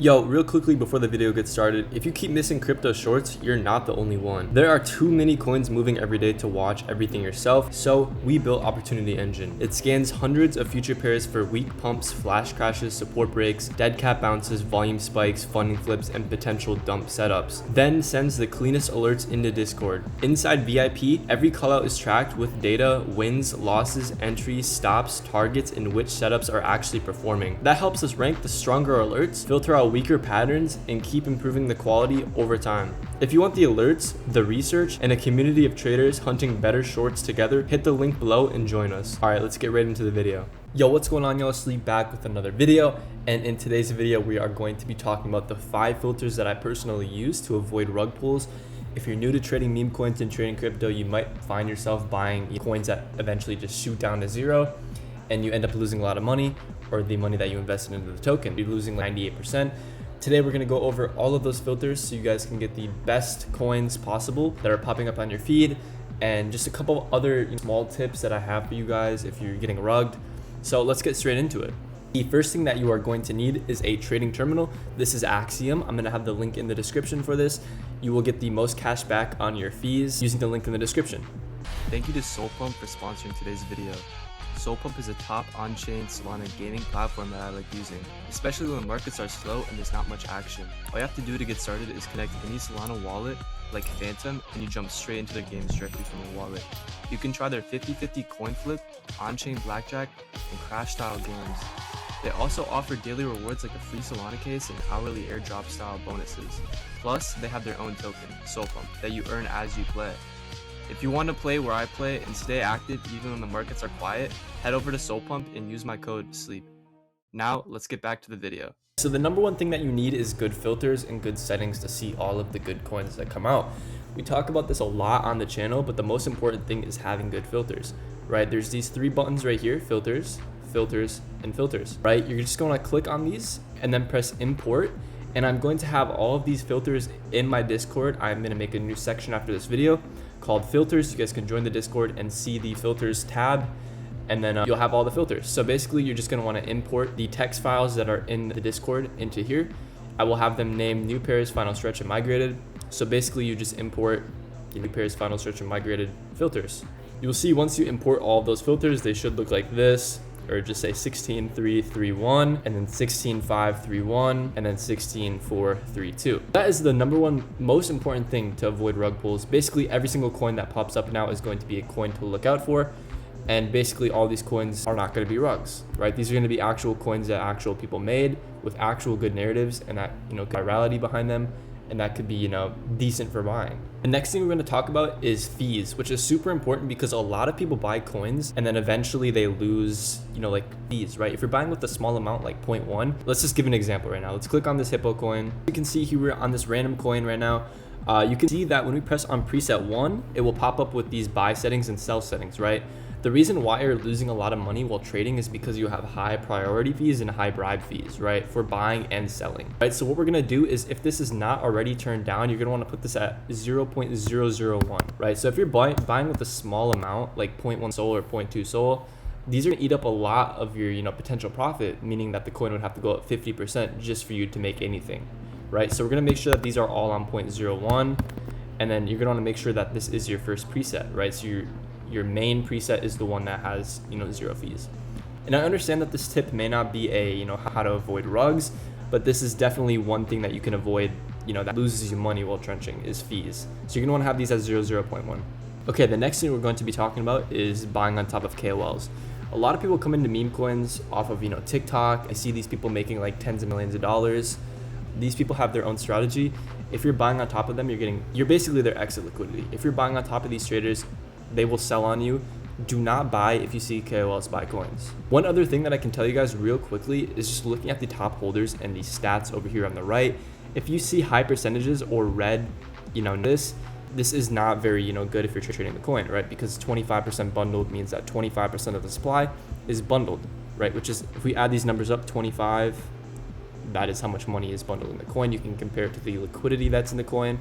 Yo, real quickly before the video gets started, if you keep missing crypto shorts, you're not the only one. There are too many coins moving every day to watch everything yourself, so we built Opportunity Engine. It scans hundreds of future pairs for weak pumps, flash crashes, support breaks, dead cat bounces, volume spikes, funding flips, and potential dump setups. Then sends the cleanest alerts into Discord. Inside VIP, every callout is tracked with data, wins, losses, entries, stops, targets, and which setups are actually performing. That helps us rank the stronger alerts, filter out weaker patterns, and keep improving the quality over time. If you want the alerts, the research, and a community of traders hunting better shorts together, hit the link below and join us. All right, let's get right into the video. Yo, what's going on, y'all? Sleep back with another video, and in today's video we are going to be talking about the 5 filters that I personally use to avoid rug pulls. If you're new to trading meme coins and trading crypto, you might find yourself buying coins that eventually just shoot down to zero and you end up losing a lot of money, or the money that you invested into the token. You're losing like 98%. Today we're going to go over all of those filters so you guys can get the best coins possible that are popping up on your feed, and just a couple other small tips that I have for you guys if you're getting rugged. So let's get straight into it. The first thing that you are going to need is a trading terminal. This is Axiom. I'm going to have the link in the description for this. You will get the most cash back on your fees using the link in the description. Thank you to SolPump for sponsoring today's video. SolPump is a top on-chain Solana gaming platform that I like using, especially when markets are slow and there's not much action. All you have to do to get started is connect any Solana wallet like Phantom, and you jump straight into their games directly from the wallet. You can try their 50-50 coin flip, on-chain blackjack, and crash style games. They also offer daily rewards like a free Solana case and hourly airdrop style bonuses. Plus, they have their own token, SolPump, that you earn as you play. If you want to play where I play and stay active even when the markets are quiet, head over to SolPump and use my code SLEEP. Now, let's get back to the video. So the number one thing that you need is good filters and good settings to see all of the good coins that come out. We talk about this a lot on the channel, but the most important thing is having good filters, right? There's these 3 buttons right here: filters, filters, and filters, right? You're just going to click on these and then press import. And I'm going to have all of these filters in my Discord. I'm going to make a new section after this video called filters. You guys can join the Discord and see the filters tab, and then you'll have all the filters. So basically you're just going to want to import the text files that are in the Discord into here. I will have them named new pairs, final stretch, and migrated. So basically you just import the new pairs, final stretch, and migrated filters. You'll see once you import all of those filters, they should look like this, or just say 16.331, and then 16.531, and then 16.432. That is the number one most important thing to avoid rug pulls. Basically every single coin that pops up now is going to be a coin to look out for, and basically all these coins are not going to be rugs, right? These are going to be actual coins that actual people made with actual good narratives and that, virality behind them, and that could be, decent for buying. The next thing we're going to talk about is fees, which is super important because a lot of people buy coins and then eventually they lose, like fees, right? If you're buying with a small amount like 0.1, let's just give an example right now. Let's click on this Hippo coin. You can see here we're on this random coin right now. You can see that when we press on preset 1, it will pop up with these buy settings and sell settings, right? The reason why you're losing a lot of money while trading is because you have high priority fees and high bribe fees, right? For buying and selling, right? So what we're gonna do is, if this is not already turned down, you're gonna wanna put this at 0.001, right? So if you're buying with a small amount, like 0.1 SOL or 0.2 SOL, these are gonna eat up a lot of your, potential profit, meaning that the coin would have to go up 50% just for you to make anything, right? So we're gonna make sure that these are all on 0.01, and then you're gonna wanna make sure that this is your first preset, right? So your main preset is the one that has 0 fees. And I understand that this tip may not be a how to avoid rugs, but this is definitely one thing that you can avoid, that loses you money while trenching, is fees. So you're gonna want to have these at 0.001. Okay, the next thing we're going to be talking about is buying on top of KOLs. A lot of people come into meme coins off of TikTok. I see these people making like tens of millions of dollars. These people have their own strategy. If you're buying on top of them, you're basically their exit liquidity. If you're buying on top of these traders, they will sell on you. Do not buy if you see KOLs buy coins. One other thing that I can tell you guys real quickly is just looking at the top holders and the stats over here on the right. If you see high percentages or red, this is not very good if you're trading the coin, right? Because 25% bundled means that 25% of the supply is bundled, right? Which is, if we add these numbers up, 25, that is how much money is bundled in the coin. You can compare it to the liquidity that's in the coin.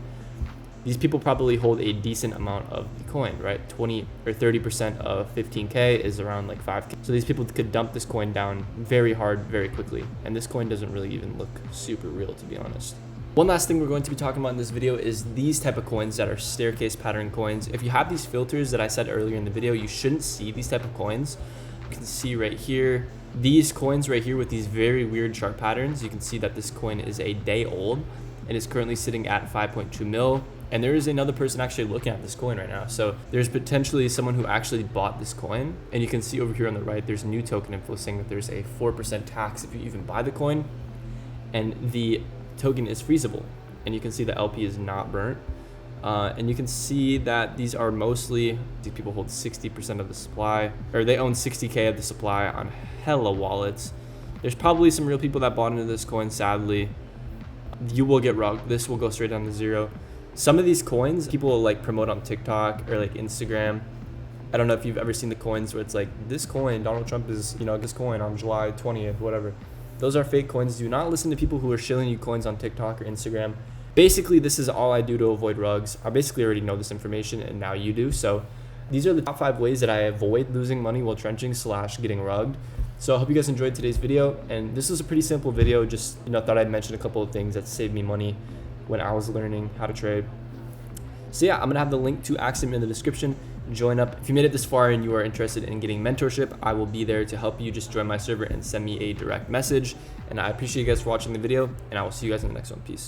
these people probably hold a decent amount of the coin, right? 20 or 30% of 15K is around like 5K. So these people could dump this coin down very hard, very quickly. And this coin doesn't really even look super real, to be honest. One last thing we're going to be talking about in this video is these type of coins that are staircase pattern coins. If you have these filters that I said earlier in the video, you shouldn't see these type of coins. You can see right here, these coins right here with these very weird chart patterns. You can see that this coin is a day old and is currently sitting at 5.2 mil. And there is another person actually looking at this coin right now. So there's potentially someone who actually bought this coin. And you can see over here on the right, there's new token info saying that there's a 4% tax if you even buy the coin. And the token is freezable. And you can see the LP is not burnt. And you can see that these are mostly, these people hold 60% of the supply, or they own 60K of the supply on hella wallets. There's probably some real people that bought into this coin, sadly. You will get rugged. This will go straight down to zero. Some of these coins people will like promote on TikTok or like Instagram. I don't know if you've ever seen the coins where it's like, this coin, Donald Trump is, this coin on July 20th, whatever. Those are fake coins. Do not listen to people who are shilling you coins on TikTok or Instagram. Basically, this is all I do to avoid rugs. I basically already know this information and now you do. So these are the top 5 ways that I avoid losing money while trenching / getting rugged. So I hope you guys enjoyed today's video. And this was a pretty simple video. Just, thought I'd mention a couple of things that saved me money when I was learning how to trade. So yeah, I'm gonna have the link to Axiom in the description. Join up. If you made it this far and you are interested in getting mentorship, I will be there to help you. Just join my server and send me a direct message. And I appreciate you guys for watching the video, and I will see you guys in the next one. Peace.